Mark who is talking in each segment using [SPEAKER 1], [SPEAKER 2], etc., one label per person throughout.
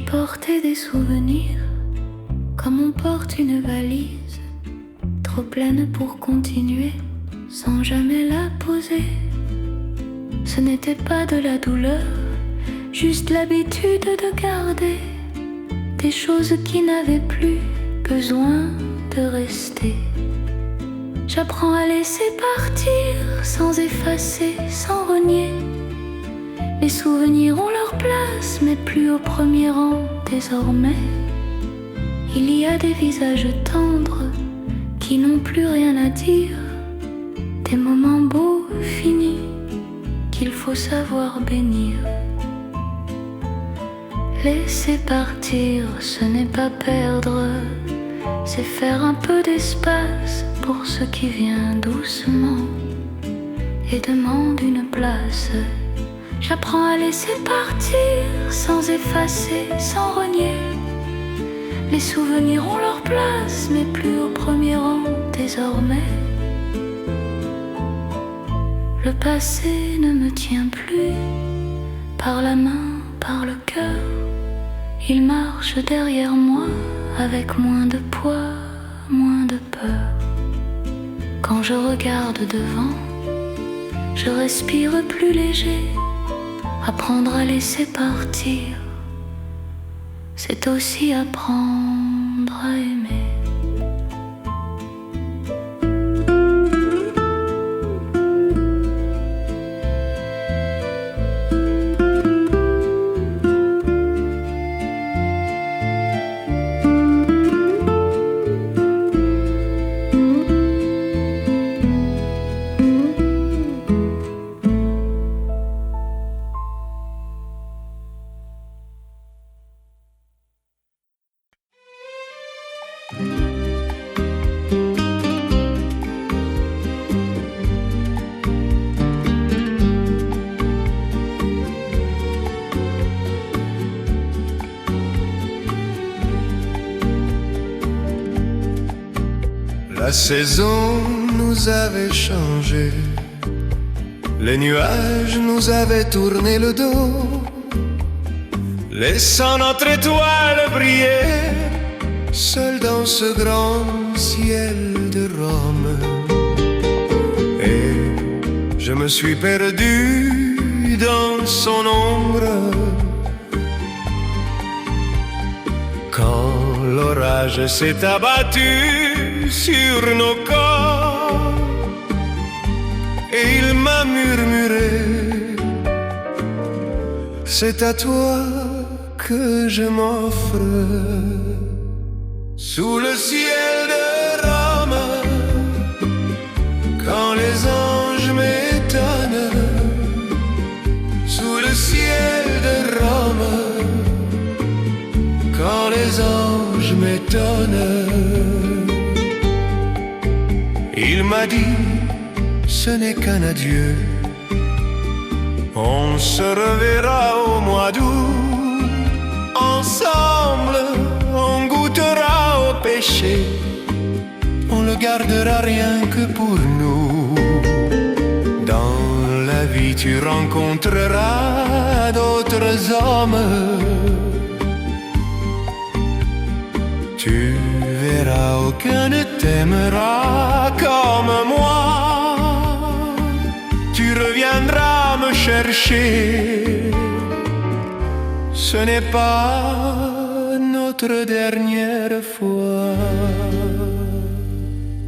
[SPEAKER 1] porté des souvenirs, comme on porte une valise, trop pleine pour continuer, sans jamais la poser. Ce n'était pas de la douleur, juste l'habitude de garder des choses qui n'avaient plus besoin de rester. J'apprends à laisser partir, sans effacer, sans renier. Les souvenirs ont leur place, mais plus au premier rang désormais. Il y a des visages tendres qui n'ont plus rien à dire, des moments beaux, finis, qu'il faut savoir bénir. Laisser partir, ce n'est pas perdre, c'est faire un peu d'espace pour ce qui vient doucement et demande une place. J'apprends à laisser partir, sans effacer, sans renier. Les souvenirs ont leur place, mais plus au premier rang désormais. Le passé ne me tient plus par la main, par le cœur. Il marche derrière moi avec moins de poids, moins de peur. Quand je regarde devant, je respire plus léger. Apprendre à laisser partir, c'est aussi apprendre à aimer.
[SPEAKER 2] La saison nous avait changé, les nuages nous avaient tourné le dos, laissant notre étoile briller, seule dans ce grand ciel de Rome. Et je me suis perdu dans son ombre, quand l'orage s'est abattu sur nos corps, et il m'a murmuré: c'est à toi que je m'offre. Sous le ciel de Rome, quand les anges m'étonnent, sous le ciel de Rome, quand les anges m'étonnent, il m'a dit: ce n'est qu'un adieu, on se reverra au mois d'août. Ensemble, on goûtera au péché, on le gardera rien que pour nous. Dans la vie, tu rencontreras d'autres hommes, tu verras, aucun ne t'aimera comme moi. Tu reviendras me chercher, ce n'est pas notre dernière fois.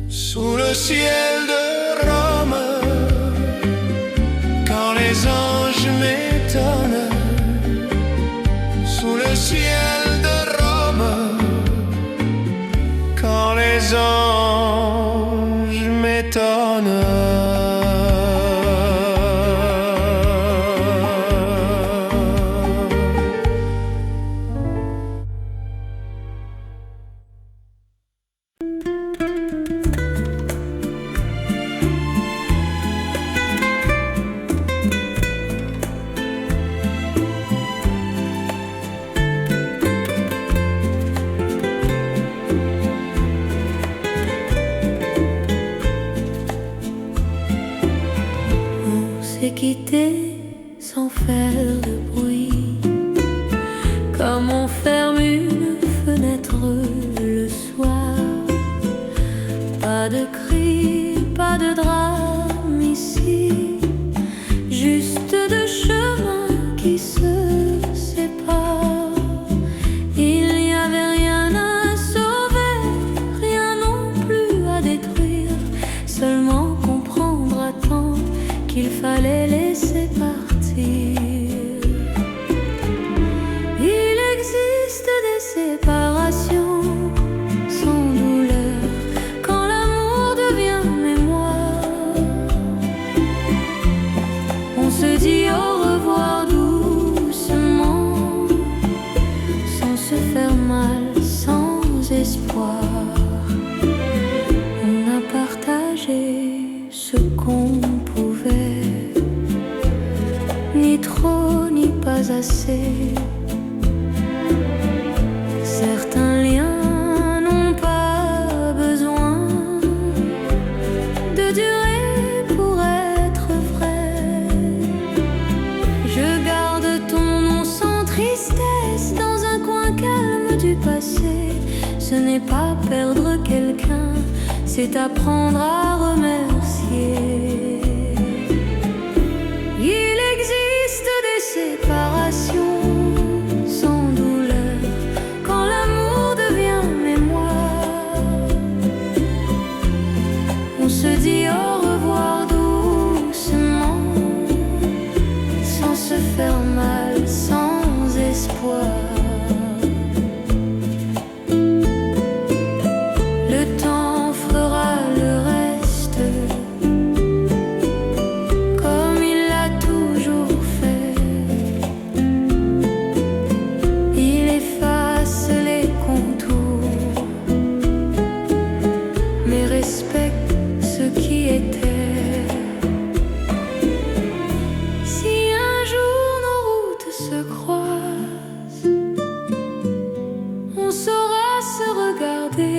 [SPEAKER 2] Sous le ciel de Rome, quand les anges m'étonnent, sous le ciel de Rome, quand les anges m'étonnent.
[SPEAKER 1] Quitté sans faire de bruit, comme on ferme une fenêtre le soir. Pas de cris, pas de drame ici, juste deux chemins qui se séparent. Il n'y avait rien à sauver, rien non plus à détruire, seulement comprendre à temps qu'il fallait laisser partir. Il existe des séparations sans douleur quand l'amour devient mémoire. On se dit au revoir doucement, sans se faire mal, sans espoir. On a partagé ce qu'on pouvait, ni trop ni pas assez. Certains liens n'ont pas besoin de durer pour être vrais. Je garde ton nom sans tristesse dans un coin calme du passé. Ce n'est pas perdre quelqu'un, c'est apprendre à remercier. Il existe des séparations sans douleur quand l'amour devient mémoire. On se dit au revoir doucement, sans se faire mal, sans espoir. Le temps fera le reste, comme il l'a toujours fait. Il efface les contours, mais respecte ce qui était. Si un jour nos routes se croisent, on saura se regarder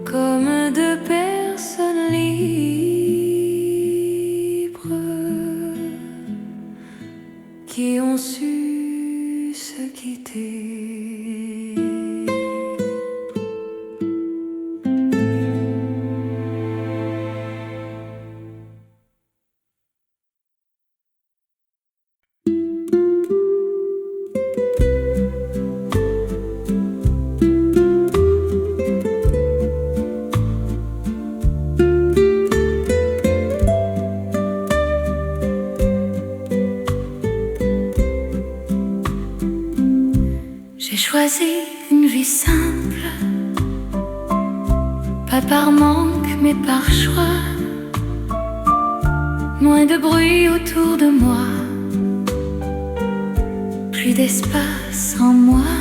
[SPEAKER 1] comme deux personnes libres qui ont su se quitter. J'ai choisi une vie simple, pas par manque mais par choix. Moins de bruit autour de moi, plus d'espace en moi.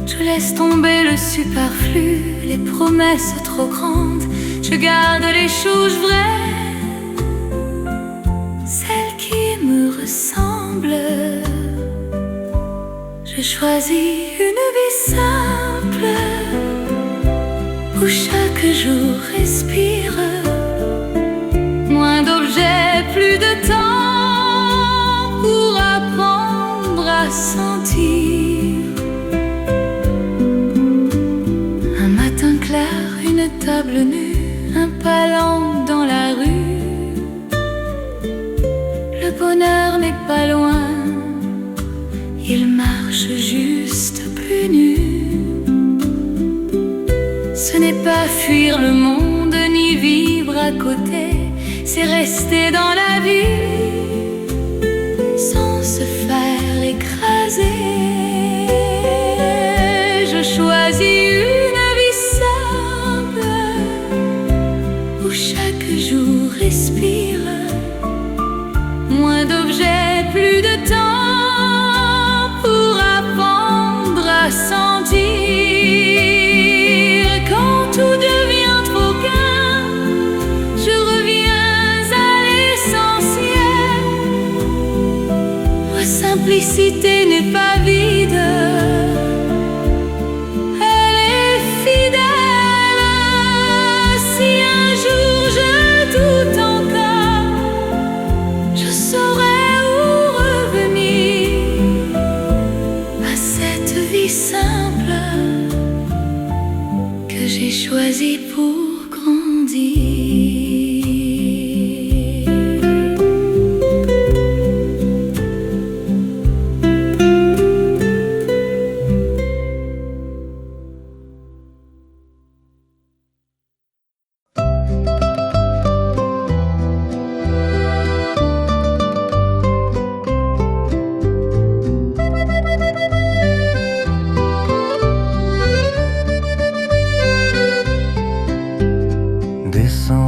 [SPEAKER 1] Je laisse tomber le superflu, les promesses trop grandes. Je garde les choses vraies, celles qui me ressemblent. Je choisis une vie simple, où chaque jour respire. Moins d'objets, plus de temps pour apprendre à sentir. Un matin clair, une table nue, un palan dans la rue. Le bonheur n'est pas loin, il marche juste plus nu. Ce n'est pas fuir le monde ni vivre à côté, c'est rester dans la vie sans se faire écraser. Je choisis une vie simple, où chaque jour respire. Moins d'objets, plus de temps pour apprendre à sentir. Quand tout devient trop gain, je reviens à l'essentiel. Ma simplicité n'est pas vide, elle est fidèle. Si un jour je doute encore, je saurai où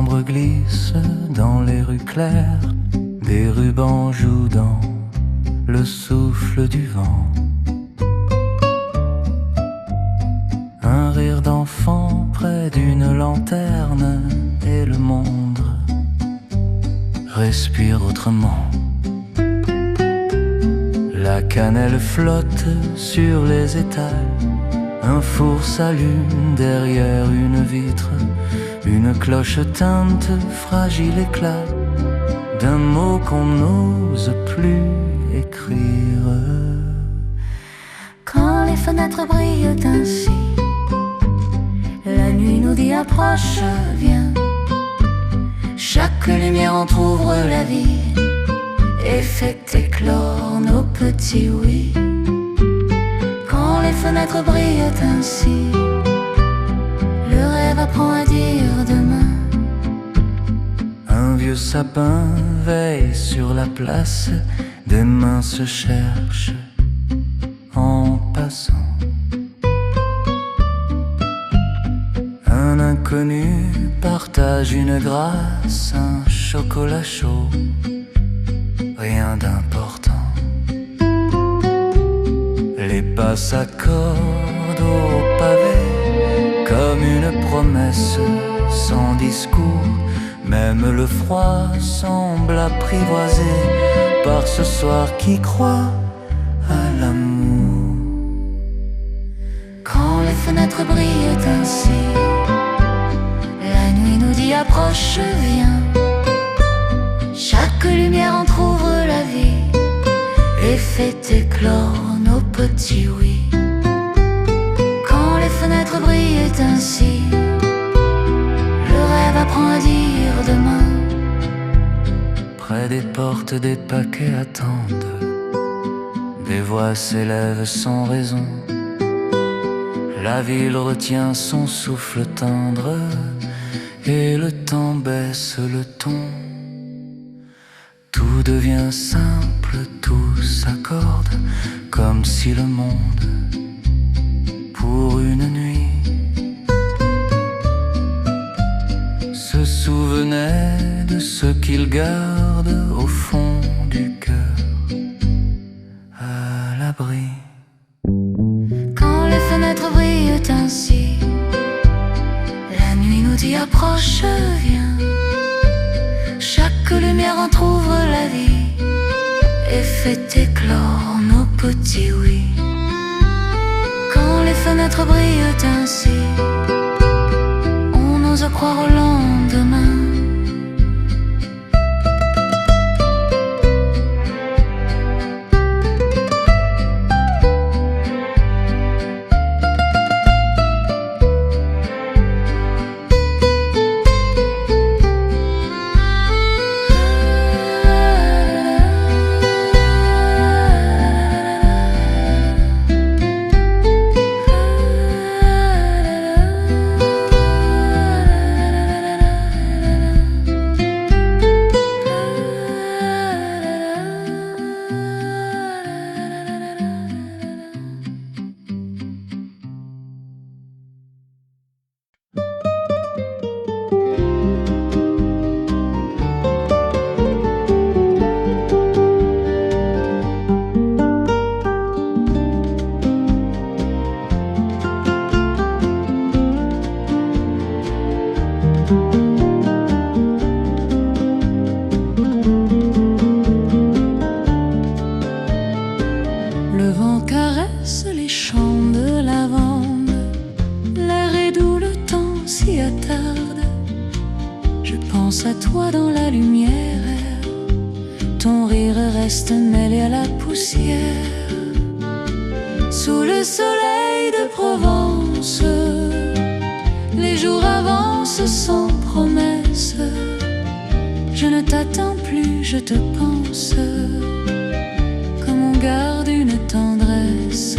[SPEAKER 3] ombres glissent dans les rues claires, des rubans jouent dans le souffle du vent. Un rire d'enfant près d'une lanterne et le monde respire autrement. La cannelle flotte sur les étals, un four s'allume derrière une vitre, une cloche teinte, fragile éclat d'un mot qu'on n'ose plus écrire.
[SPEAKER 1] Quand les fenêtres brillent ainsi, la nuit nous dit approche, viens. Chaque lumière entr'ouvre la vie et fait éclore nos petits oui. Quand les fenêtres brillent ainsi, le rêve apprend à dire demain.
[SPEAKER 3] Un vieux sapin veille sur la place, des mains se cherchent en passant. Un inconnu partage une grâce, un chocolat chaud, rien d'important. Les pas s'accordent au pavé comme une promesse sans discours. Même le froid semble apprivoisé par ce soir qui croit à l'amour.
[SPEAKER 1] Quand les fenêtres brillent ainsi, la nuit nous dit approche, viens. Chaque lumière entr'ouvre la vie et fait éclore nos petits oui. Quand les fenêtres brillent ainsi, le rêve apprend à dire demain.
[SPEAKER 3] Près des portes, des paquets attendent, des voix s'élèvent sans raison. La ville retient son souffle tendre et le temps baisse le ton. Tout devient simple, tout s'accorde, comme si le monde, pour une nuit, se souvenait de ce qu'il garde au fond du cœur, à l'abri.
[SPEAKER 1] Quand les fenêtres brillent ainsi, la nuit nous dit approche, viens. Chaque lumière entr'ouvre la vie et fait éclore nos petits oui. Quand les fenêtres brillent ainsi, on ose croire au lendemain. Le vent caresse les champs de lavande, l'air est doux, le temps s'y attarde. Je pense à toi dans la lumière, ton rire reste mêlé à la poussière. Sous le soleil de Provence, les jours avancent sans promesse. Je ne t'attends plus, je te pense, comme on garde une tendresse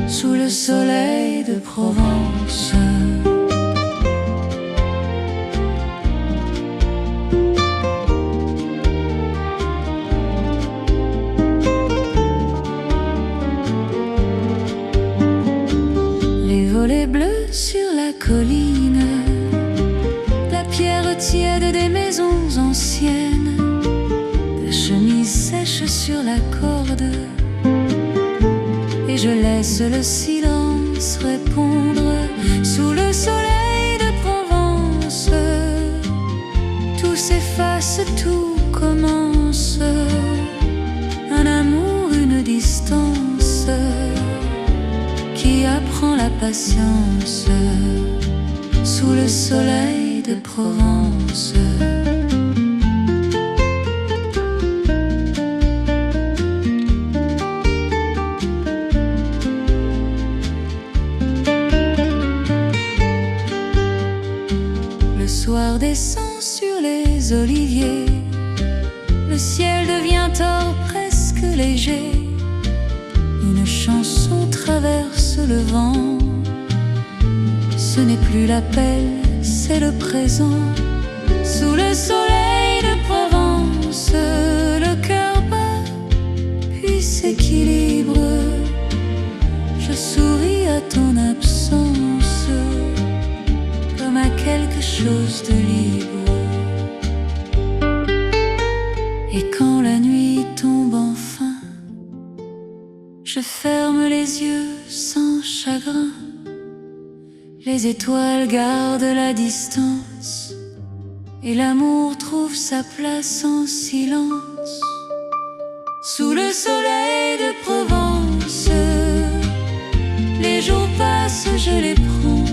[SPEAKER 1] sous le soleil de Provence. Les volets bleus sur la colline, la pierre
[SPEAKER 3] maisons anciennes, ta chemise sèche sur la corde, et je laisse le silence répondre sous le soleil de Provence. Tout s'efface, tout commence, un amour, une distance qui apprend la patience sous le soleil de Provence. Le soir descend sur les oliviers, le ciel devient or presque léger, une chanson traverse le vent. Ce n'est plus l'appel, c'est le présent. Sous le soleil de Provence, le cœur bat puis s'équilibre. Je souris à ton absence, comme à quelque chose de libre. Et quand la nuit tombe enfin, je ferme les yeux sans chagrin. Les étoiles gardent la distance, et l'amour trouve sa place en silence. Sous le soleil de Provence, les jours passent, je les prends.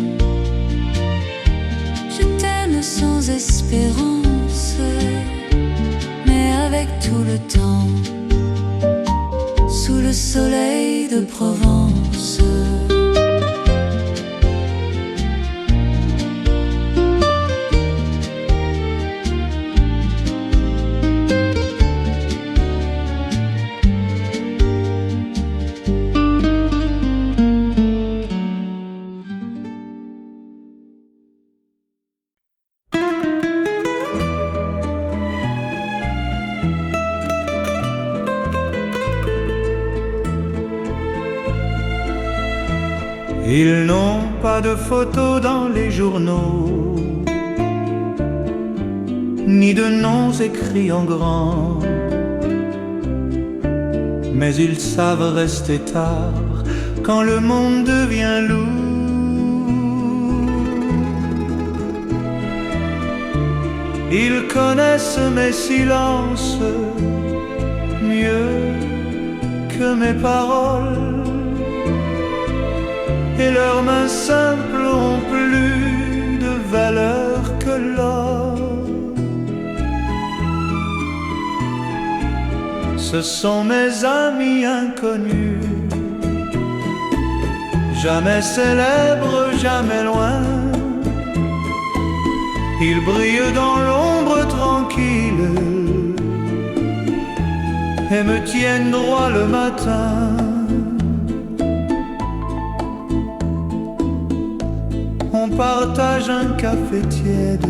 [SPEAKER 3] Je t'aime sans espérance, mais avec tout le temps. Sous le soleil de Provence.
[SPEAKER 2] Ils n'ont pas de photos dans les journaux, ni de noms écrits en grand, mais ils savent rester tard quand le monde devient lourd. Ils connaissent mes silences mieux que mes paroles, et leurs mains simples ont plus de valeur que l'or. Ce sont mes amis inconnus, jamais célèbres, jamais loin. Ils brillent dans l'ombre tranquille et me tiennent droit le matin. On partage un café tiède,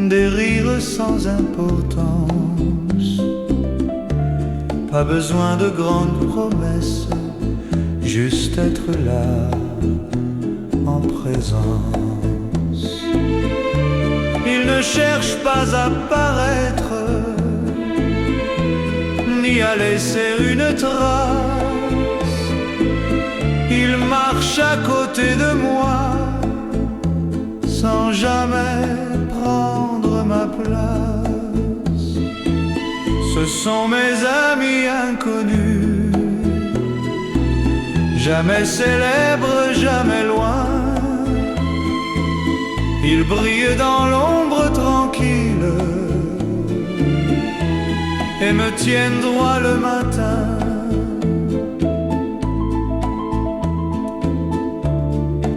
[SPEAKER 2] des rires sans importance. Pas besoin de grandes promesses, juste être là en présence. Ils ne cherchent pas à paraître, ni à laisser une trace. Ils marchent à côté de moi, sans jamais prendre ma place. Ce sont mes amis inconnus, jamais célèbres, jamais loin. Ils brillent dans l'ombre tranquille et me tiennent droit le matin.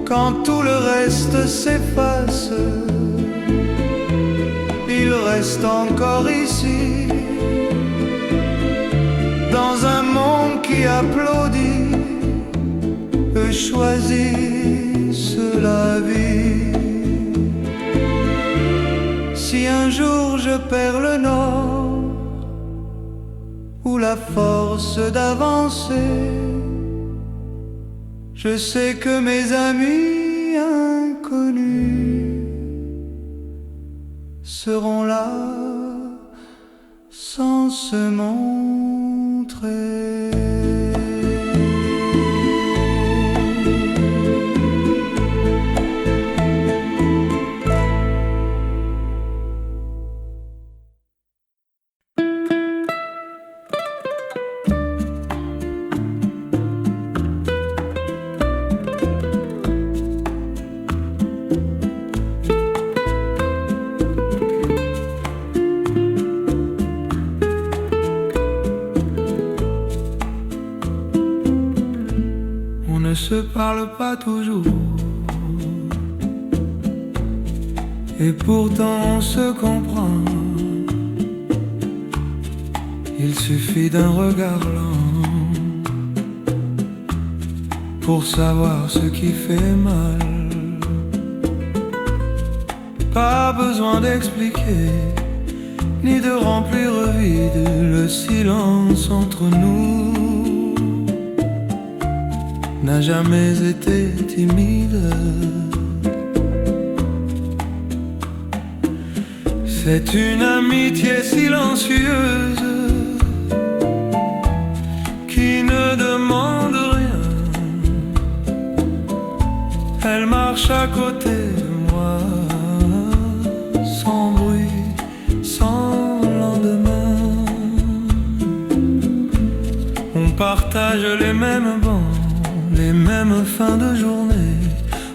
[SPEAKER 2] Quand tout le reste s'efface, il reste encore ici, dans un monde qui applaudit et choisissent la vie. Si un jour je perds le nord ou la force d'avancer, je sais que mes amis inconnus seront là sans se montrer. On ne se parle pas toujours, et pourtant on se comprend. Il suffit d'un regard lent pour savoir ce qui fait mal. Pas besoin d'expliquer, ni de remplir vide le silence entre nous. N'a jamais été timide. C'est une amitié silencieuse qui ne demande rien. Elle marche à côté de moi, sans bruit, sans lendemain. On partage les mêmes bancs, les mêmes fins de journée.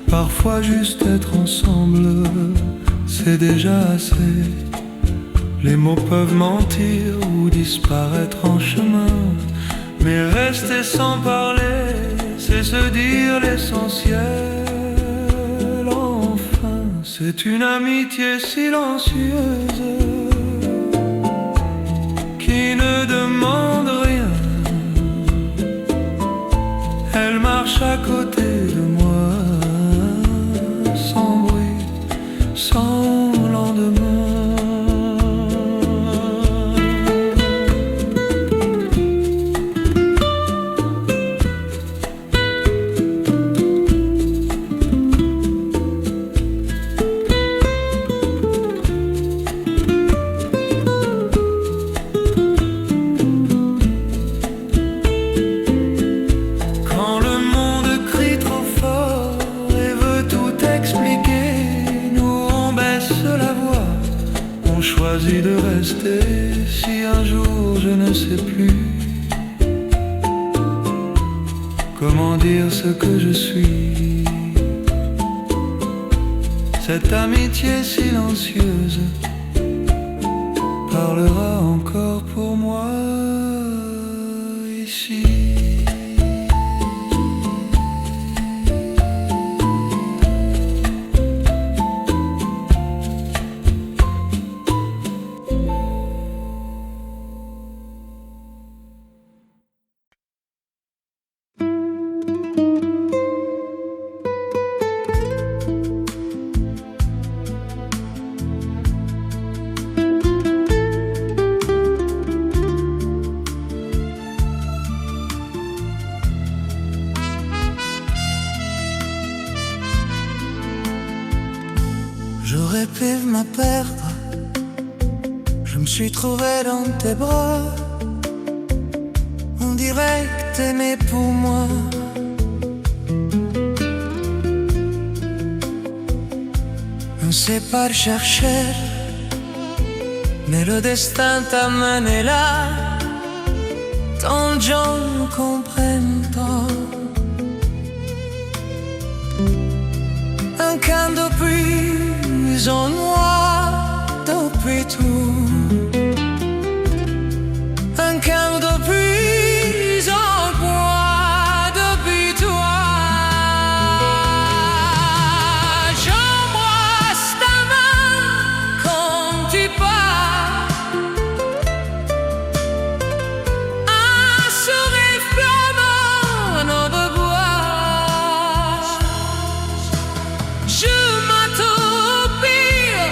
[SPEAKER 2] Parfois juste être ensemble, c'est déjà assez. Les mots peuvent mentir ou disparaître en chemin, mais rester sans parler, c'est se dire l'essentiel. Enfin, c'est une amitié silencieuse qui ne demande rien. Elle marche à côté de moi, sans bruit, sans lendemain. Choisis de rester si un jour je ne sais plus comment dire ce que je suis. Cette amitié silencieuse parlera encore pour moi ici.
[SPEAKER 4] J'aurais pu me perdre, je me suis trouvé dans tes bras. On dirait que t'aimais pour moi. On sait pas le chercher, mais le destin t'a mené là. Tant de gens ne comprennent pas. Un camp de prison noir depuis tout. Un camp de prison noir depuis toi. J'embrasse ta main quand tu pars. Un sourire flamant de bois. Je m'attends au pire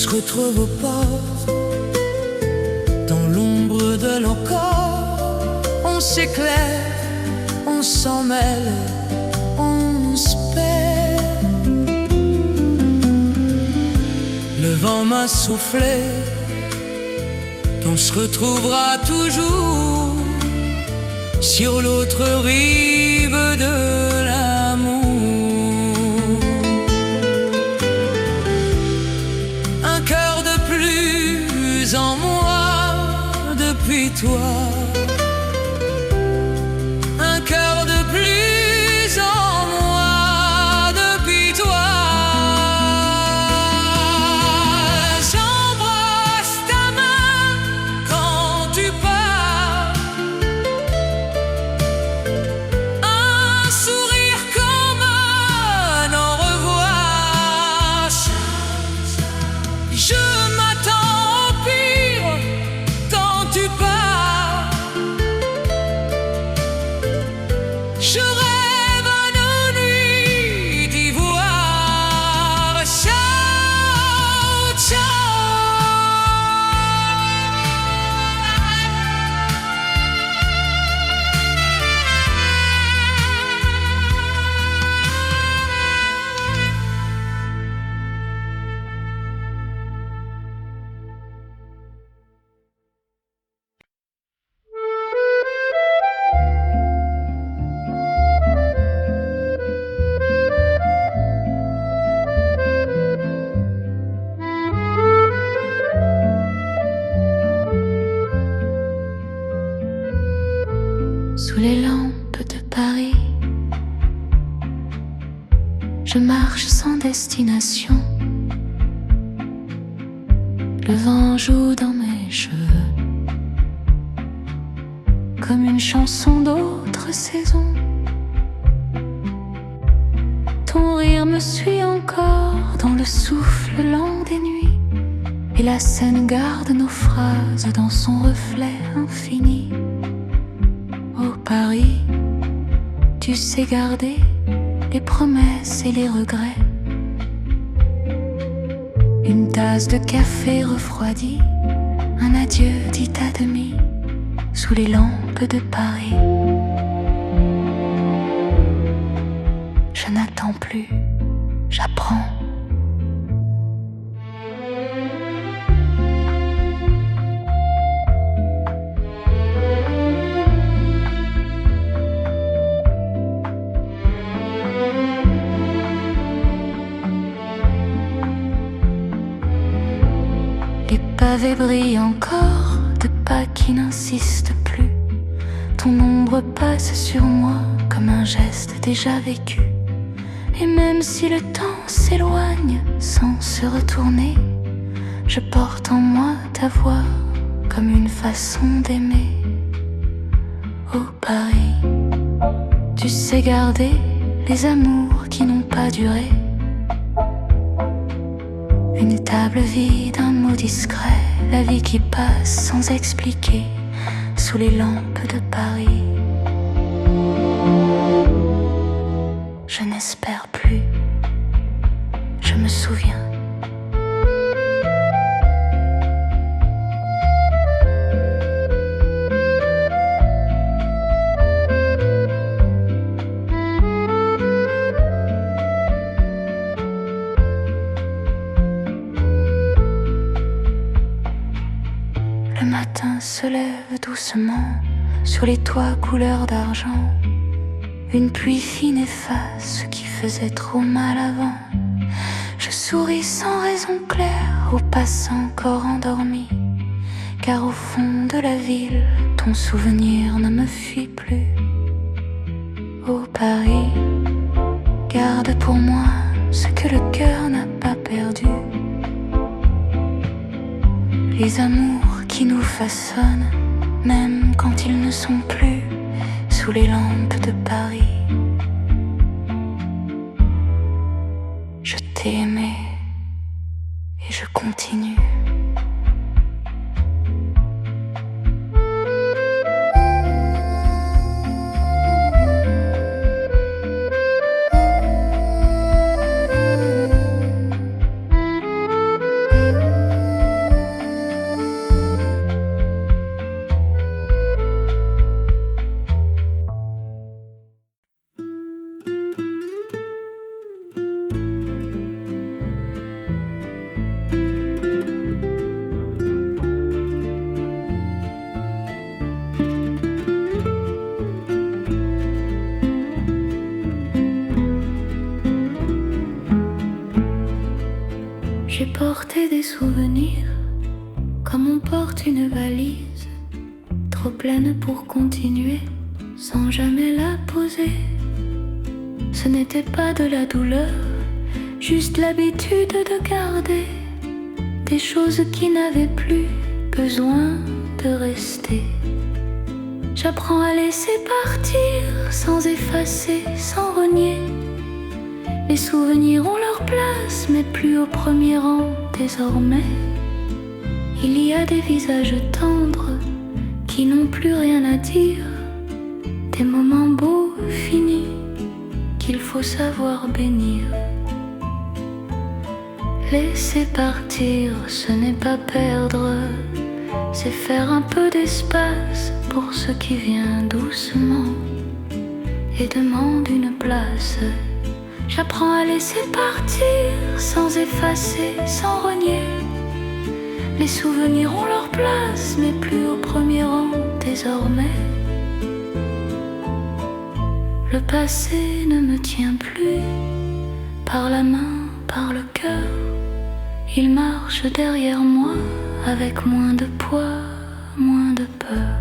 [SPEAKER 4] se retrouve au port, dans l'ombre de nos corps, on s'éclaire, on s'en mêle, on se perd. Le vent m'a soufflé qu'on se retrouvera toujours sur l'autre rive de l'amour. Un cœur de plus en moi depuis toi, un cœur de plus en moi depuis toi. J'embrasse ta main quand tu pars, un sourire comme un au revoir. Je m'attends au pire quand tu pars. Je rêve à nos nuits d'ivoire. Ciao, ciao.
[SPEAKER 1] Sous les lampes de Paris, je marche sans destination. Le vent joue dans mes cheveux comme une chanson d'autre saison. Ton rire me suit encore dans le souffle lent des nuits, et la Seine garde nos phrases dans son reflet infini. Oh Paris, tu sais garder les promesses et les regrets. Une tasse de café refroidie, un adieu dit à demi, sous les lampes de Paris. Je n'attends plus, j'apprends. Les pavés brillent encore de pas qui n'insistent plus. Ton ombre passe sur moi comme un geste déjà vécu. Et même si le temps s'éloigne sans se retourner, je porte en moi ta voix comme une façon d'aimer. Oh Paris, tu sais garder les amours qui n'ont pas duré. Une table vide, un mot discret, la vie qui passe sans expliquer, sous les lampes de Paris. Je n'espère plus, je me souviens. Le matin se lève doucement sur les toits couleur d'argent. Une pluie fine efface ce qui faisait trop mal avant. Je souris sans raison claire aux passants encore endormis, car au fond de la ville, ton souvenir ne me fuit plus. Oh Paris, garde pour moi ce que le cœur n'a pas perdu. Les amours qui nous façonnent, même quand ils ne sont plus sous les lampes de Paris. Je t'ai aimé et je continue. porté des souvenirs comme on porte une valise, trop pleine pour continuer sans jamais la poser. Ce n'était pas de la douleur, juste l'habitude de garder des choses qui n'avaient plus besoin de rester. J'apprends à laisser partir sans effacer, sans renier. Les souvenirs ont leur place, mais plus au premier rang désormais. Il y a des visages tendres qui n'ont plus rien à dire, des moments beaux finis qu'il faut savoir bénir. Laisser partir, ce n'est pas perdre, c'est faire un peu d'espace pour ce qui vient doucement et demande une place. J'apprends à laisser partir sans effacer, sans renier. Les souvenirs ont leur place, mais plus au premier rang désormais. Le passé ne me tient plus par la main, par le cœur. Il marche derrière moi avec moins de poids, moins de peur.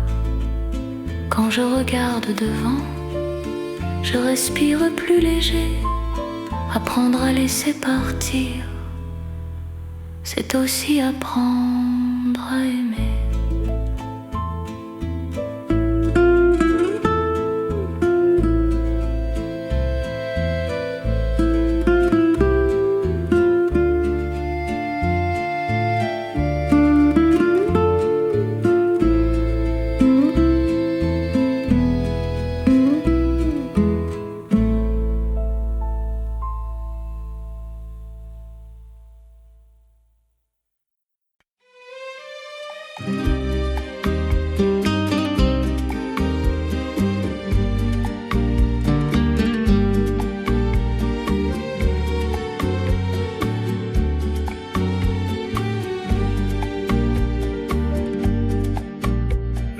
[SPEAKER 1] Quand je regarde devant, je respire plus léger. Apprendre à laisser partir, c'est aussi apprendre à aimer.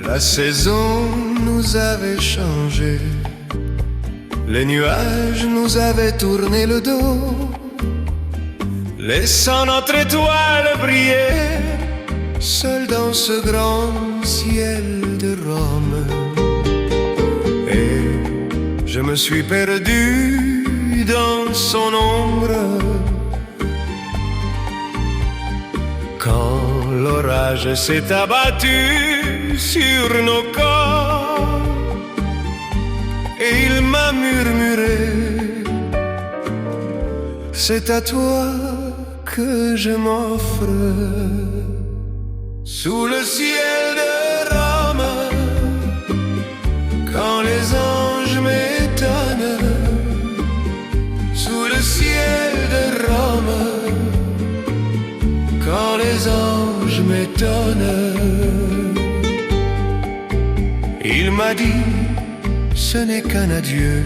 [SPEAKER 2] La saison nous avait changé, les nuages nous avaient tourné le dos, laissant notre étoile briller, seule dans ce grand ciel de Rome. Et je me suis perdu dans son ombre, quand l'orage s'est abattu sur nos corps, et il m'a murmuré: c'est à toi que je m'offre. Sous le ciel de Rome, quand les anges m'étonnent, sous le ciel de Rome, quand les anges m'étonnent, il m'a dit: ce n'est qu'un adieu,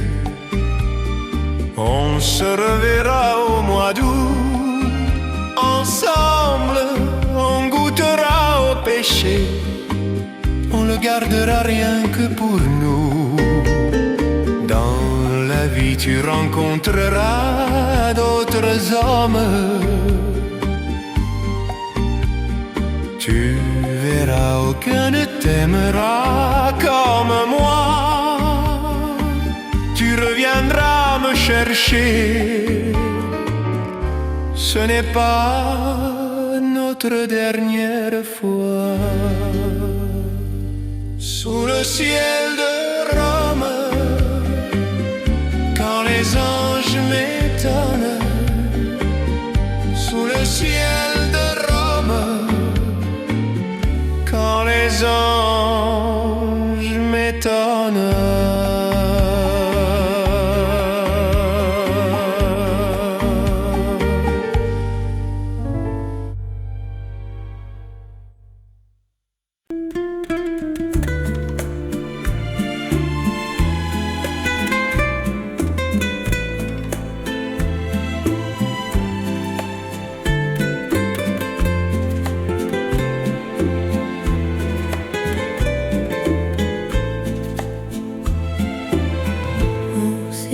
[SPEAKER 2] on se reverra au mois d'août. Ensemble, on goûtera au péché, on le gardera rien que pour nous. Dans la vie, tu rencontreras d'autres hommes, tu verras, aucun ne t'aimera comme moi. Tu reviendras me chercher, ce n'est pas notre dernière fois. Sous le ciel de Rome, quand les anges m'étonnent, sous le ciel de Rome, quand les anges m'étonnent.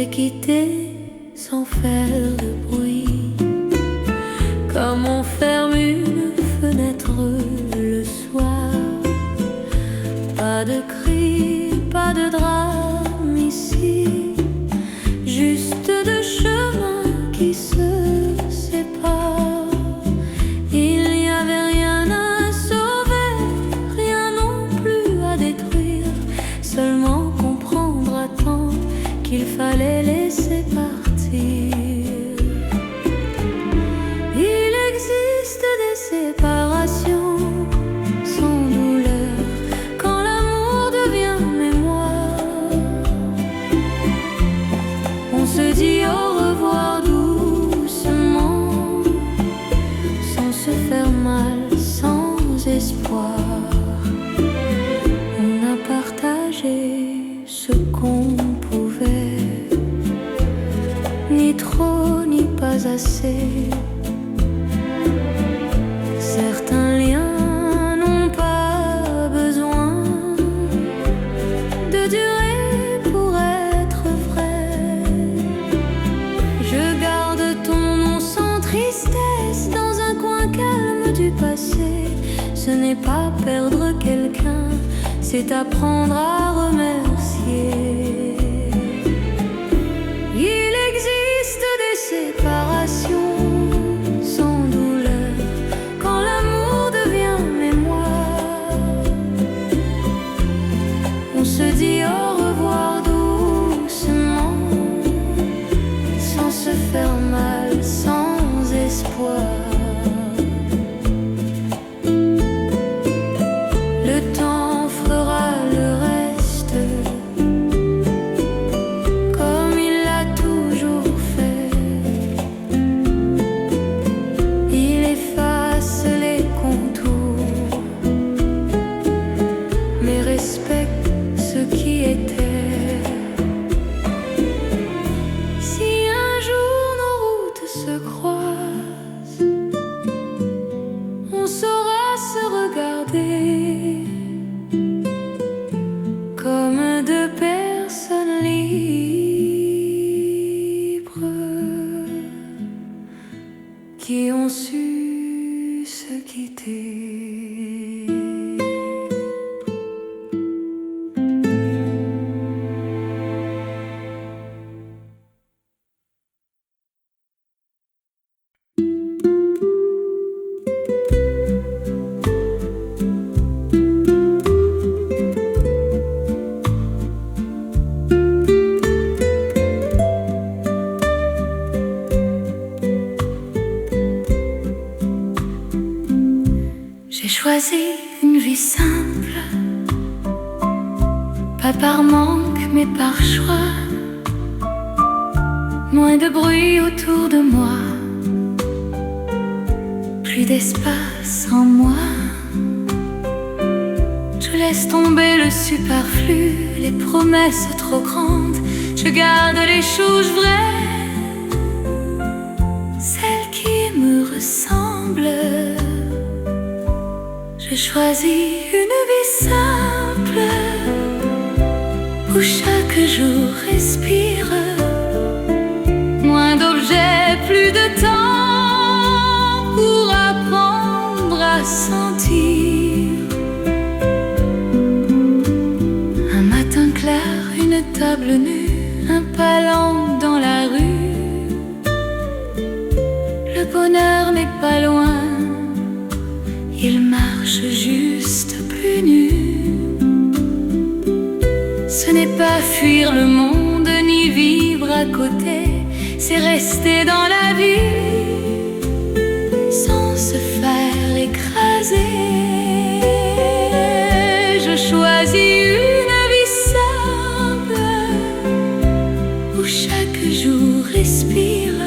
[SPEAKER 1] Quitté sans faire de bruit, comme on ferme une fenêtre le soir. Pas de cris, pas de drame ici, juste deux chemins qui se séparent. Il n'y avait rien à sauver, rien non plus à détruire, seulement comprendre à temps qu'il fallait laisser partir. Il existe des séparations sans douleur quand l'amour devient mémoire. On se dit au revoir doucement, sans se faire mal, sans espoir. On a partagé ce qu'on pouvait, ni trop ni pas assez. Certains liens n'ont pas besoin de durer pour être vrais. Je garde ton nom sans tristesse dans un coin calme du passé. Ce n'est pas perdre quelqu'un, c'est apprendre à remercier. Il existe des séparations sans douleur quand l'amour devient mémoire. On se dit au revoir doucement, sans se faire mal, sans espoir. Le temps fera le reste, comme il l'a toujours fait. Il efface les contours, mais respecte ce qui était. Si un jour nos routes se croisent, on saura se regarder comme deux personnes libres qui ont su se quitter. J'ai choisi une vie simple, pas par manque mais par choix. Moins de bruit autour de moi, plus d'espace en moi. Je laisse tomber le superflu, les promesses trop grandes. Je garde les choses vraies, celles qui me ressemblent. J'ai choisi une vie simple, où chaque jour respire. Moins d'objets, plus de temps pour apprendre à sentir. Un matin clair, une table nue, un palan dans la rue. Le bonheur n'est pas loin, il marche juste plus nu. Ce n'est pas fuir le monde ni vivre à côté, c'est rester dans la vie sans se faire écraser. Je choisis une vie simple, où chaque jour respire.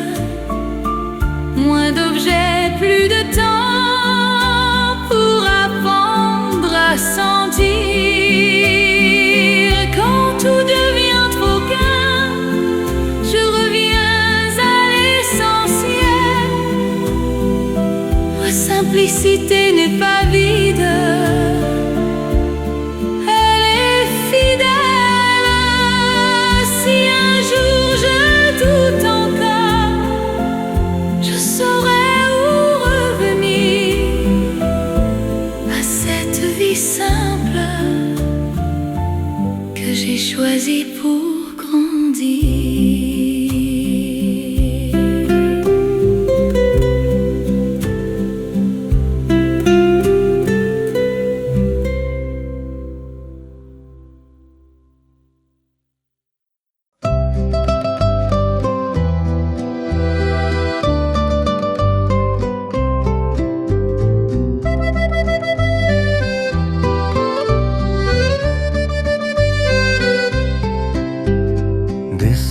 [SPEAKER 1] Moins d'objets, plus de temps pour apprendre à sentir. Quand tout devient trop gain, je reviens à l'essentiel. Ma simplicité n'est pas vide, elle est fidèle. Si un jour je doute encore, je saurai où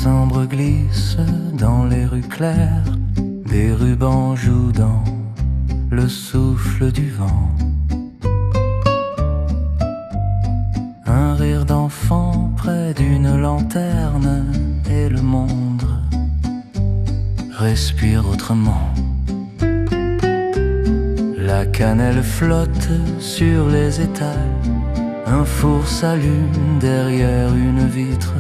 [SPEAKER 3] décembre glisse dans les rues claires, des rubans jouent dans le souffle du vent. Un rire d'enfant près d'une lanterne et le monde respire autrement. La cannelle flotte sur les étals, un four s'allume derrière une vitre,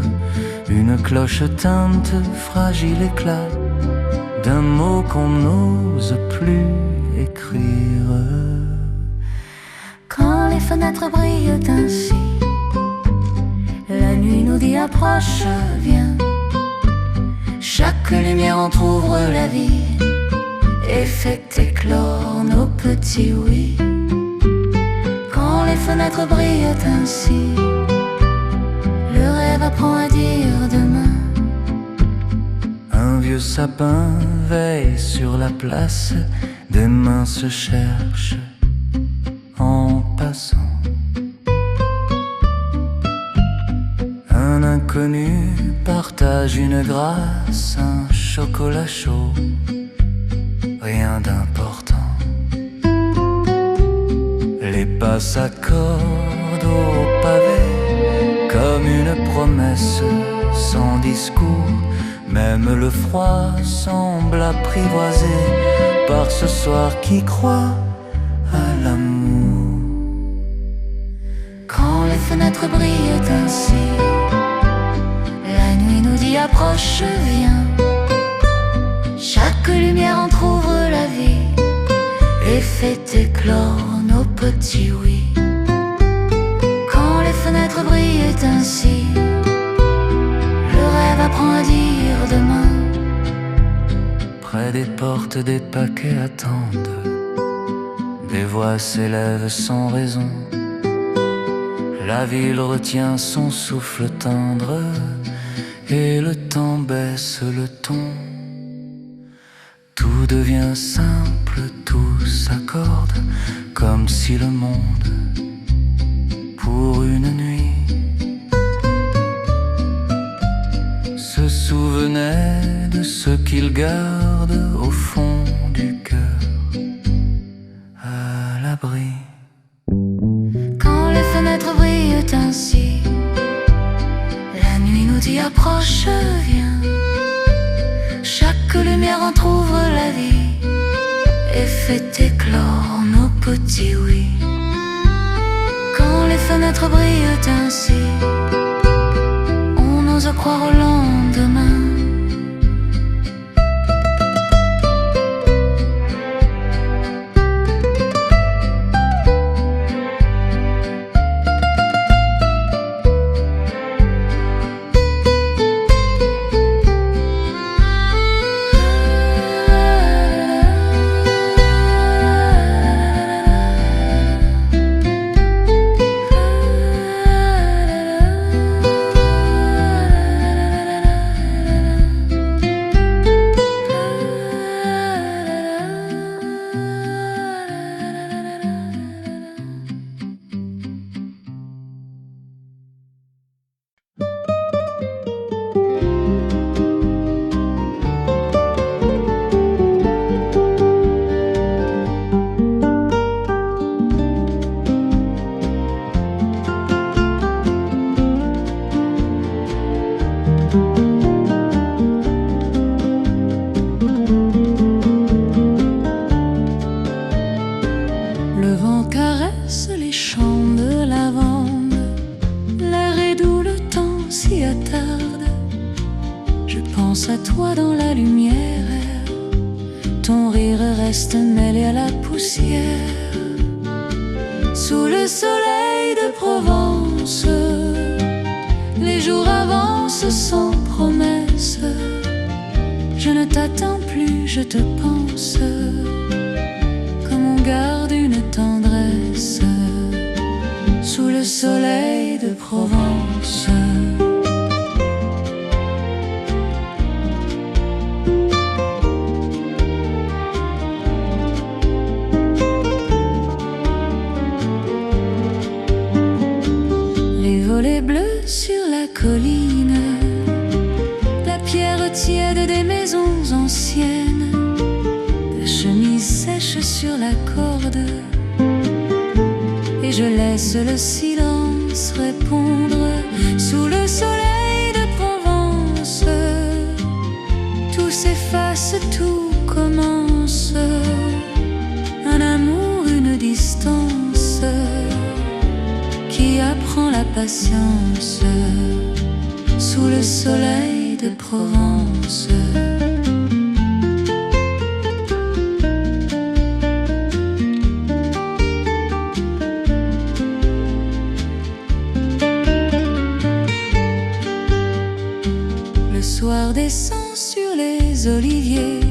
[SPEAKER 3] une cloche teinte, fragile éclat d'un mot qu'on n'ose plus écrire.
[SPEAKER 1] Quand les fenêtres brillent ainsi, la nuit nous dit approche, viens. Chaque lumière entr'ouvre la vie et fait éclore nos petits oui. Quand les fenêtres brillent ainsi, le rêve apprend à dire demain.
[SPEAKER 3] Un vieux sapin veille sur la place, des mains se cherchent en passant. Un inconnu partage une grâce, un chocolat chaud, rien d'important. Les pas s'accordent au pavé comme une promesse sans discours. Même le froid semble apprivoisé par ce soir qui croit à l'amour.
[SPEAKER 1] Quand les fenêtres brillent ainsi, la nuit nous dit approche, viens. Chaque lumière entr'ouvre la vie et fait éclore nos petits oui. Quand les fenêtres brillent ainsi, le rêve apprend à dire demain.
[SPEAKER 3] Près des portes, des paquets attendent, des voix s'élèvent sans raison. La ville retient son souffle tendre et le temps baisse le ton. Tout devient simple, tout s'accorde, comme si le monde, pour une nuit, se souvenait de ce qu'il garde au fond du cœur, à l'abri.
[SPEAKER 1] Quand les fenêtres brillent ainsi, la nuit nous dit approche, viens. Chaque lumière entr'ouvre la vie et fait éclore nos petits oui. Quand les fenêtres brillent ainsi, on ose croire au lendemain. À toi dans la lumière, ton rire reste mêlé à la poussière. Sous le soleil de Provence, les jours avancent sans promesse. Je ne t'attends plus, je te pense, comme on garde une tendresse. Sous le soleil de Provence. Les volets bleus sur la colline, la l'ombre tiède des maisons anciennes, ta chemise sèche sur la corde, et je laisse le silence répondre sous le soleil de Provence. Tout s'efface, tout commence, un amour, une distance qui apprend la patience sous le soleil de Provence. Le soir descend sur les oliviers,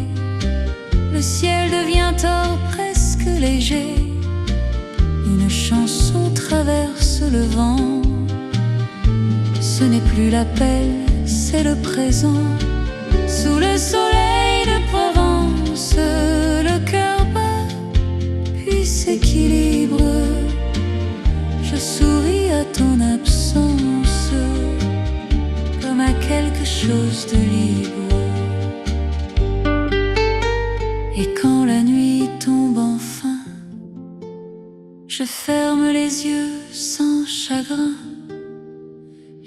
[SPEAKER 1] le ciel devient or presque léger, une chanson traverse le vent. Ce n'est plus l'appel, c'est le présent. Sous le soleil de Provence, le cœur bat, puis s'équilibre. Je souris à ton absence, comme à quelque chose de libre. Et quand la nuit tombe enfin, je ferme les yeux sans chagrin.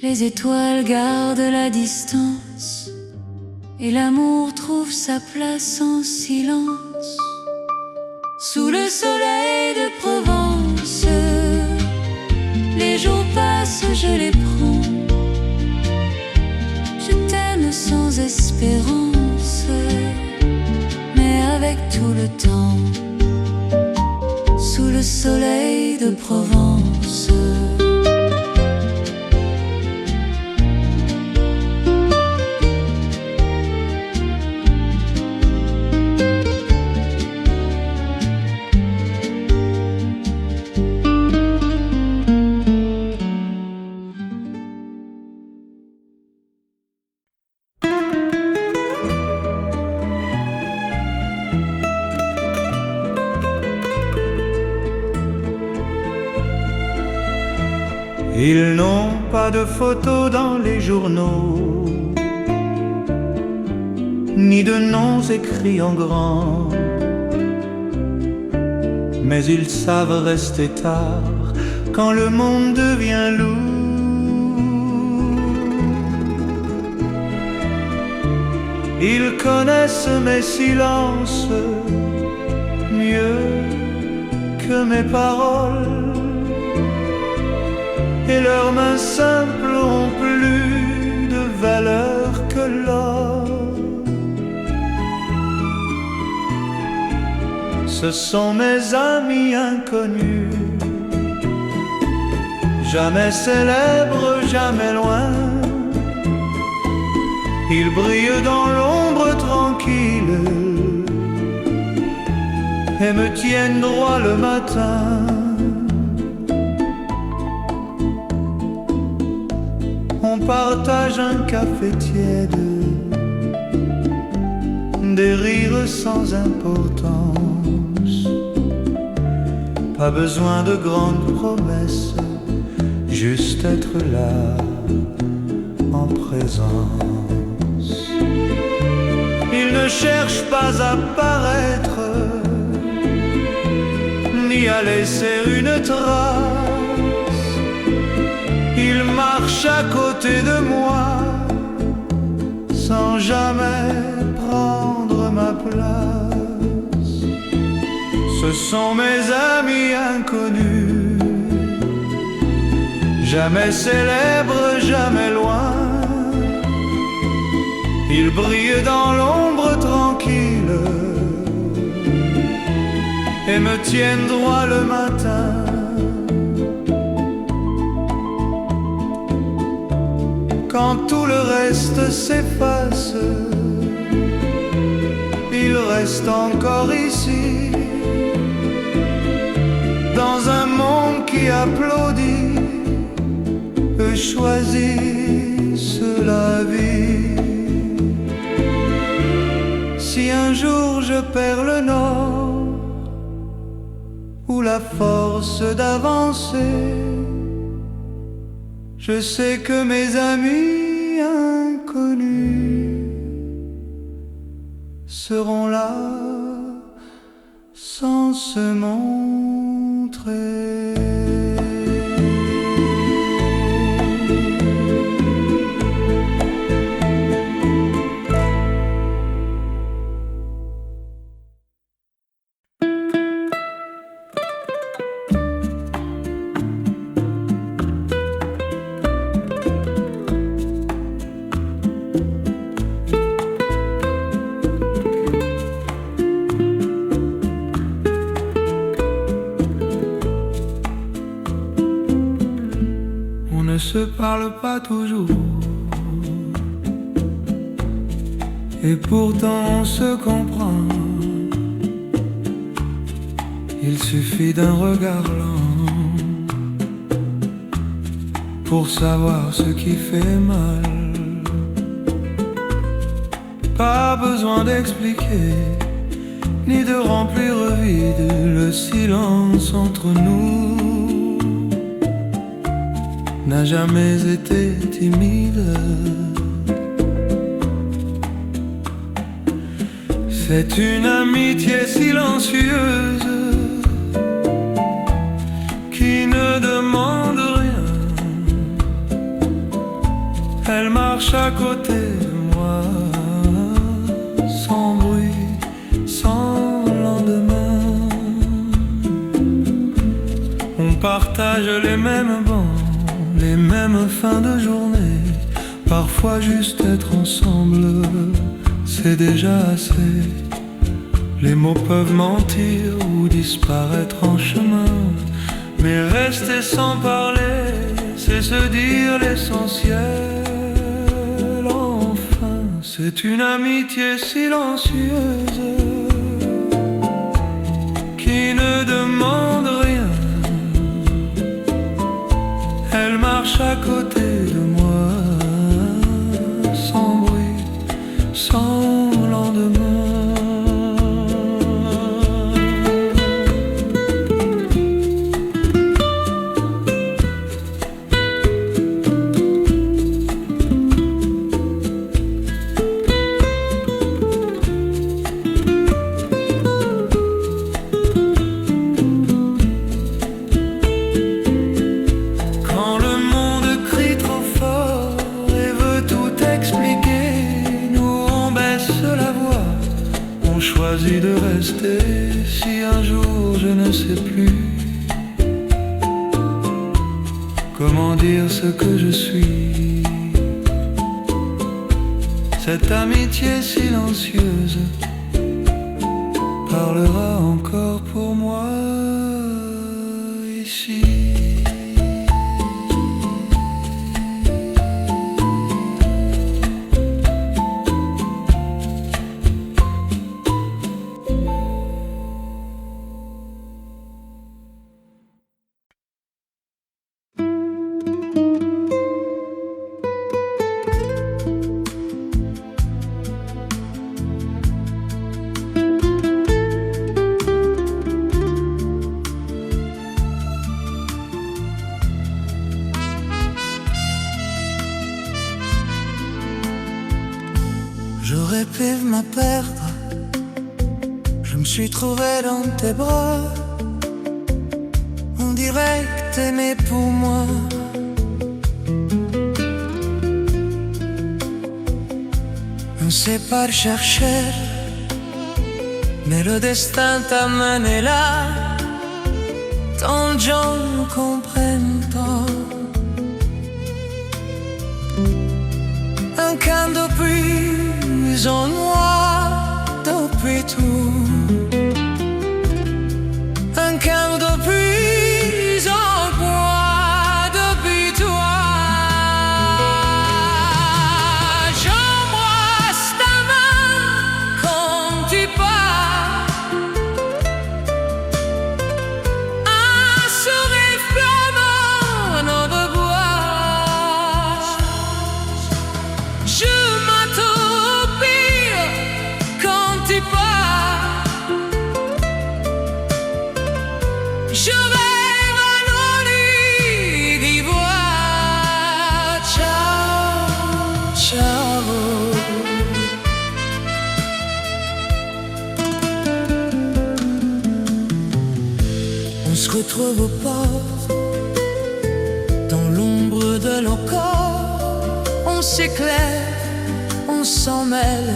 [SPEAKER 1] Les étoiles gardent la distance, et l'amour trouve sa place en silence. Sous le soleil de Provence, les jours passent, je les prends. Je t'aime sans espérance, mais avec tout le temps. Sous le soleil de Provence.
[SPEAKER 2] Ils n'ont pas de photos dans les journaux, ni de noms écrits en grand, mais ils savent rester tard quand le monde devient lourd. Ils connaissent mes silences mieux que mes paroles, et leurs mains simples ont plus de valeur que l'or. Ce sont mes amis inconnus, jamais célèbres, jamais loin. Ils brillent dans l'ombre tranquille et me tiennent droit le matin. On partage un café tiède, des rires sans importance. Pas besoin de grandes promesses, juste être là en présence. Ils ne cherchent pas à paraître, ni à laisser une trace. Ils marchent à côté de moi, sans jamais prendre ma place. Ce sont mes amis inconnus, jamais célèbres, jamais loin. Ils brillent dans l'ombre tranquille et me tiennent droit le matin. Quand tout le reste s'efface, il reste encore ici, dans un monde qui applaudit, eux choisissent la vie. Si un jour je perds le nord, ou la force d'avancer, je sais que mes amis inconnus seront là sans se montrer. On ne se parle pas toujours, et pourtant on se comprend. Il suffit d'un regard lent pour savoir ce qui fait mal. Pas besoin d'expliquer, ni de remplir vide le silence entre nous. N'a jamais été timide. C'est une amitié silencieuse qui ne demande rien. Elle marche à côté de moi, sans bruit, sans lendemain. On partage les mêmes bancs, les mêmes fins de journée. Parfois juste être ensemble, c'est déjà assez. Les mots peuvent mentir ou disparaître en chemin, mais rester sans parler, c'est se dire l'essentiel. Enfin, c'est une amitié silencieuse qui ne demande rien. Elle marche à côté de moi, sans bruit, sans lendemain. Choisis de rester si un jour je ne sais plus comment dire ce que je suis. Cette amitié silencieuse parlera encore pour moi ici.
[SPEAKER 4] J'aurais pu me perdre, je me suis trouvé dans tes bras. On dirait que t'aimais pour moi. On sait pas le chercher, mais le destin t'a mené là. Tant de gens ne comprennent pas. Un camp de plus en moi depuis tout. Un camp de plus en moi depuis toi. J'embrasse ta main quand tu pars. Un sourire flamant en de bois. Je m'attopire quand tu pars. Je rêve à nos nuits d'ivoire. Ciao, ciao. retrouve au port, dans l'ombre de nos corps. On s'éclaire, on s'en mêle,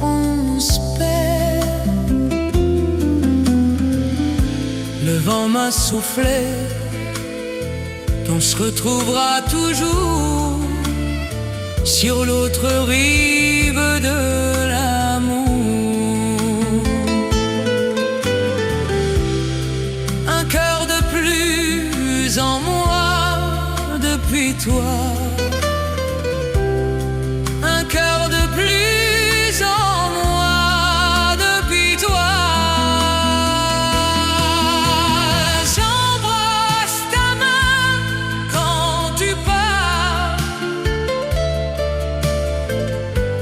[SPEAKER 4] on se perd. Le vent m'a soufflé qu'on se retrouvera toujours sur l'autre rive de l'amour. Un cœur de plus en moi depuis toi, un cœur de plus en moi depuis toi. J'embrasse ta main quand tu pars,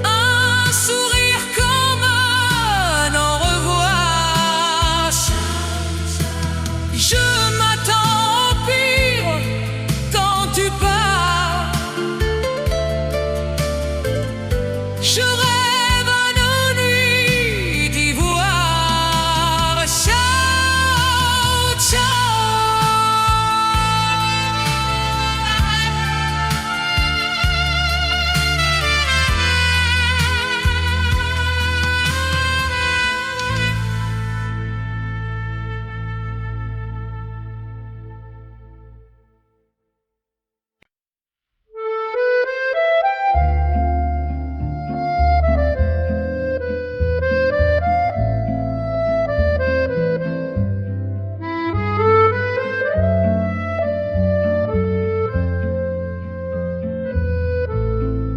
[SPEAKER 4] un sourire comme un au revoir. Je m'attends au pire quand tu pars. Je rêve à nos nuits d'ivoire. Ciao, ciao.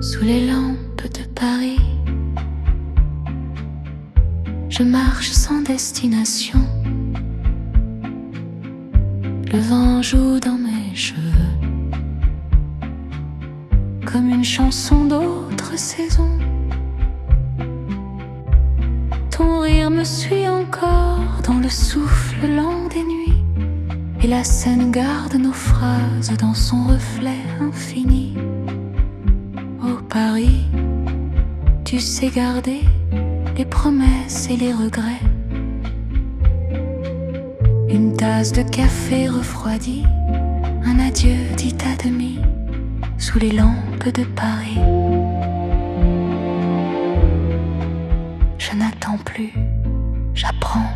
[SPEAKER 1] Sous les lampes de Paris, je marche sans destination. Le vent joue dans mes cheveux comme une chanson d'autre saison. Ton rire me suit encore dans le souffle lent des nuits, et la Seine garde nos phrases dans son reflet infini. Oh Paris, tu sais garder les promesses et les regrets. Une tasse de café refroidie, un adieu dit à demi, sous les lampes de Paris. Je n'attends plus, j'apprends.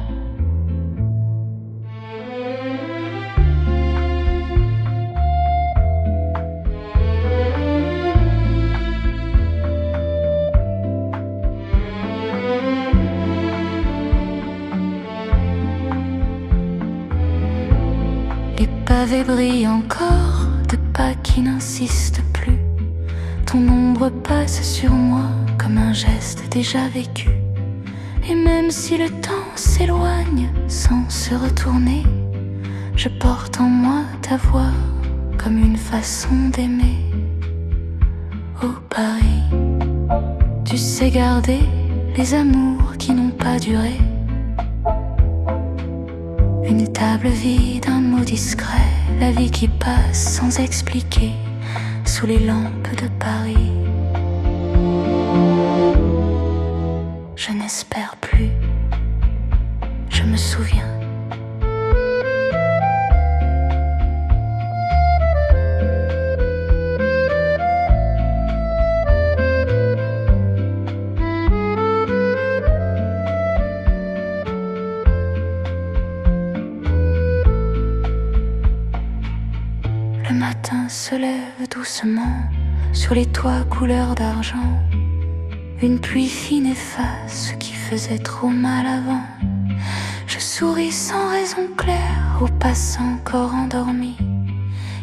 [SPEAKER 1] Les pavés brillent encore de pas qui n'insistent plus. Ton ombre passe sur moi comme un geste déjà vécu. Et même si le temps s'éloigne sans se retourner, je porte en moi ta voix comme une façon d'aimer. Oh Paris, tu sais garder les amours qui n'ont pas duré. Une table vide, un mot discret, la vie qui passe sans expliquer, sous les lampes de Paris. Je n'espère plus, je me souviens. Le matin se lève doucement sur les toits couleur d'argent. Une pluie fine efface ce qui faisait trop mal avant. Je souris sans raison claire aux passants encore endormis,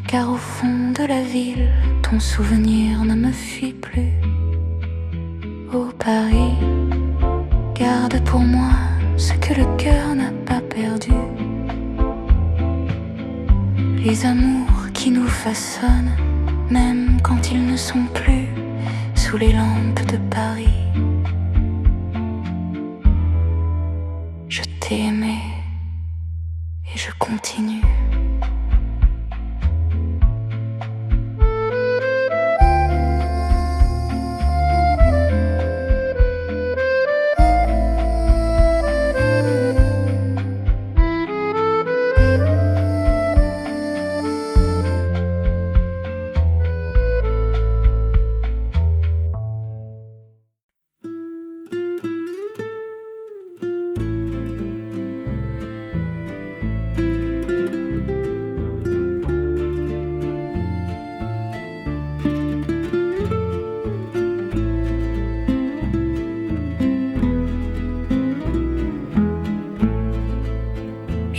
[SPEAKER 1] car au fond de la ville, ton souvenir ne me fuit plus. Oh Paris, garde pour moi ce que le cœur n'a pas perdu. Les amours qui nous façonnent, même quand ils ne sont plus sous les lampes de Paris. Je t'ai aimé et je continue.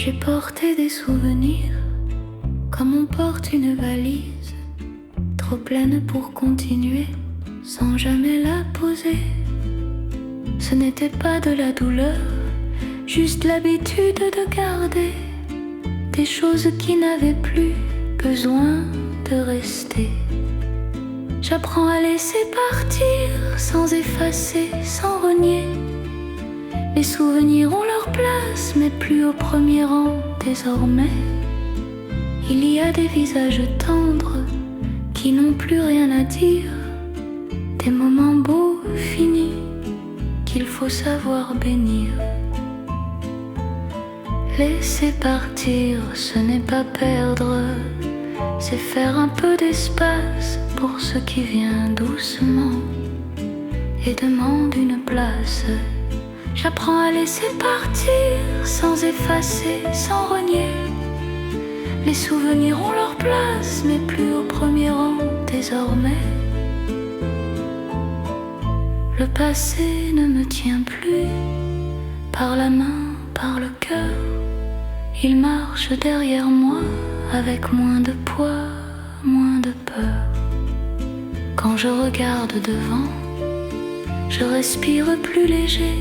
[SPEAKER 1] J'ai porté des souvenirs comme on porte une valise, trop pleine pour continuer sans jamais la poser. Ce n'était pas de la douleur, juste l'habitude de garder des choses qui n'avaient plus besoin de rester. J'apprends à laisser partir sans effacer, sans renier. Les souvenirs ont leur place, mais plus au premier rang désormais. Il y a des visages tendres qui n'ont plus rien à dire, des moments beaux finis qu'il faut savoir bénir. Laisser partir, ce n'est pas perdre, c'est faire un peu d'espace pour ce qui vient doucement et demande une place. J'apprends à laisser partir sans effacer, sans renier. Les souvenirs ont leur place, mais plus au premier rang désormais. Le passé ne me tient plus par la main, par le cœur. Il marche derrière moi avec moins de poids, moins de peur. Quand je regarde devant, je respire plus léger.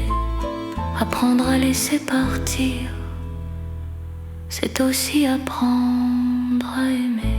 [SPEAKER 1] Apprendre à laisser partir, c'est aussi apprendre à aimer.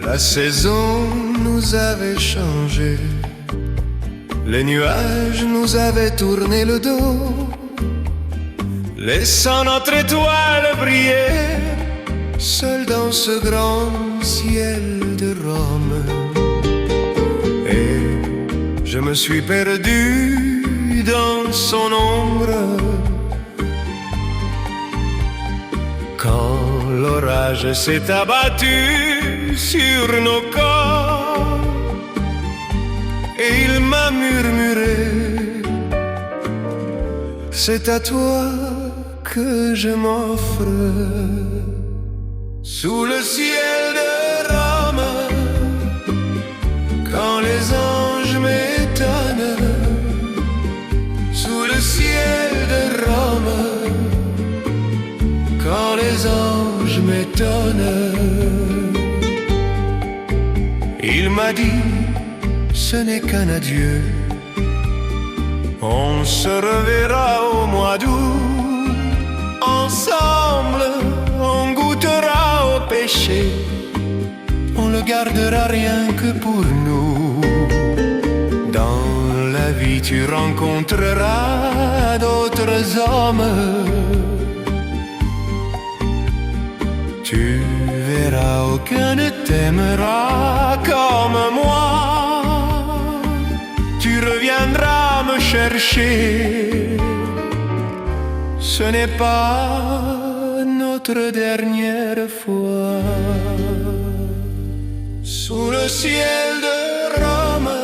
[SPEAKER 2] La saison nous avait changé, les nuages nous avaient tourné le dos, laissant notre étoile briller, seul dans ce grand ciel de Rome. Et je me suis perdu dans son ombre, quand l'orage s'est abattu sur nos corps, et il m'a murmuré: c'est à toi que je m'offre. Sous le ciel de Rome, quand les anges m'étonnent, sous le ciel de Rome, quand les anges m'étonnent, il m'a dit: ce n'est qu'un adieu, on se reverra au mois d'août. Ensemble, on goûtera au péché, on le gardera rien que pour nous. Dans la vie, tu rencontreras d'autres hommes, tu verras, aucun ne t'aimera comme moi. Tu reviendras me chercher, ce n'est pas notre dernière fois. Sous le ciel de Rome,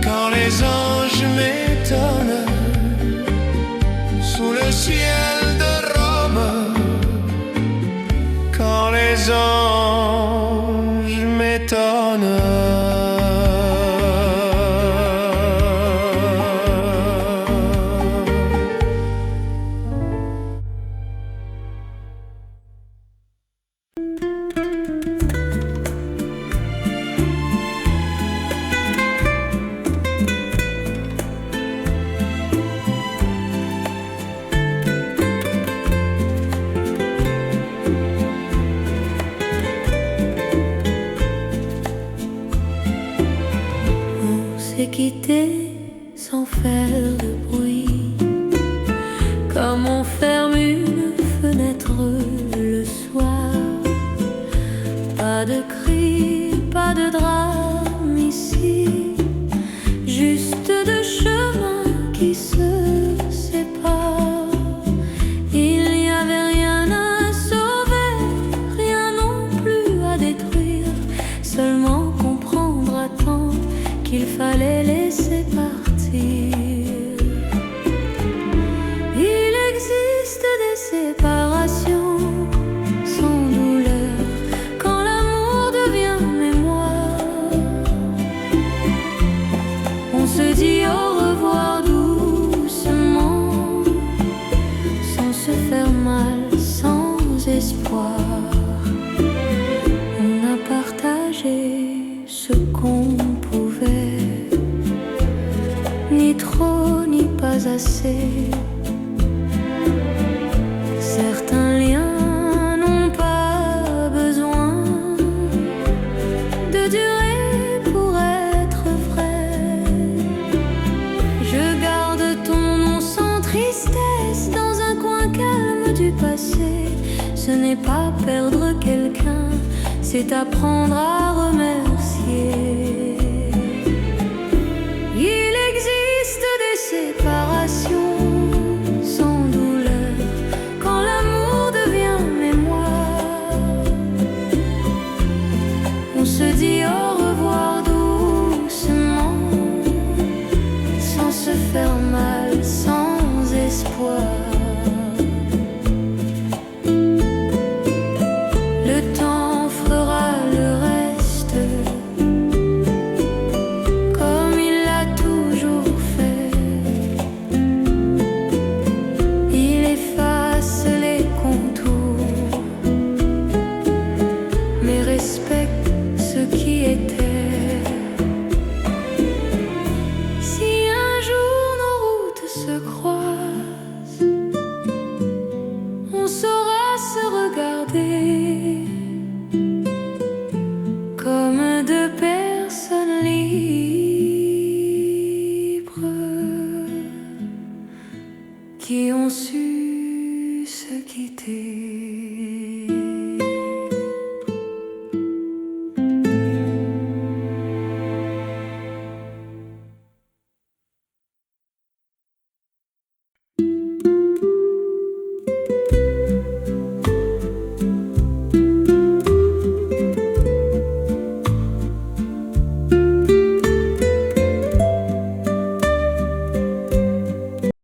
[SPEAKER 2] quand les anges m'étonnent, sous le ciel de Rome, quand les anges m'étonnent.
[SPEAKER 1] Quitté sans faire de bruit, comme on fait laisser partir. Il existe des séparations sans douleur quand l'amour devient mémoire. On se dit au revoir doucement, sans se faire mal, sans espoir. On a partagé ce qu'on pouvait, ni trop ni pas assez. Certains liens n'ont pas besoin de durer pour être vrais. Je garde ton nom sans tristesse dans un coin calme du passé. Ce n'est pas perdre quelqu'un, c'est apprendre à remercier.